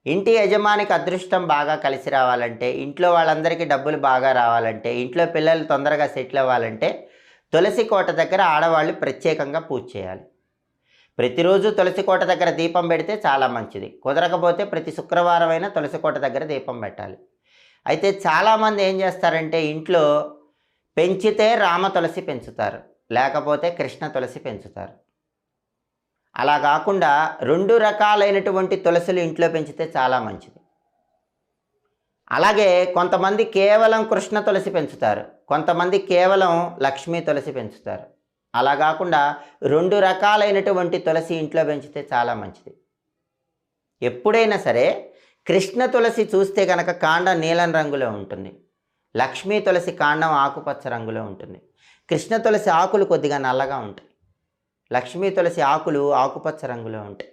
ఇంటి యజమానికి అదృష్టం బాగా కలిసి రావాలంటే, ఇంట్లో వాళ్ళందరికీ డబ్బులు బాగా రావాలంటే, ఇంట్లో పిల్లలు తొందరగా సెటిల్ అవ్వాలంటే, తులసి కోట దగ్గర ఆడవాళ్ళు ప్రత్యేకంగా పూజ చేయాలి. ప్రతిరోజు తులసి కోట దగ్గర దీపం పెడితే చాలా మంచిది. కుదరకపోతే ప్రతి శుక్రవారం అయినా తులసి కోట దగ్గర దీపం పెట్టాలి. అయితే చాలామంది ఏం చేస్తారంటే ఇంట్లో పెంచితే రామ తులసి పెంచుతారు, లేకపోతే కృష్ణ తులసి పెంచుతారు. అలా కాకుండా 2 రకాలైనటువంటి తులసులు ఇంట్లో పెంచితే చాలా మంచిది. అలాగే కొంతమంది కేవలం కృష్ణ తులసి పెంచుతారు, కొంతమంది కేవలం లక్ష్మీ తులసి పెంచుతారు. అలా కాకుండా 2 రకాలైనటువంటి తులసి ఇంట్లో పెంచితే చాలా మంచిది. ఎప్పుడైనా సరే కృష్ణ తులసి చూస్తే కనుక కాండం నీలం రంగులో ఉంటుంది, లక్ష్మీ తులసి కాండం ఆకుపచ్చ రంగులో ఉంటుంది. కృష్ణ తులసి ఆకులు కొద్దిగా నల్లగా ఉంటాయి, లక్ష్మీ తులసి ఆకులు ఆకుపచ్చ రంగులో ఉంటాయి.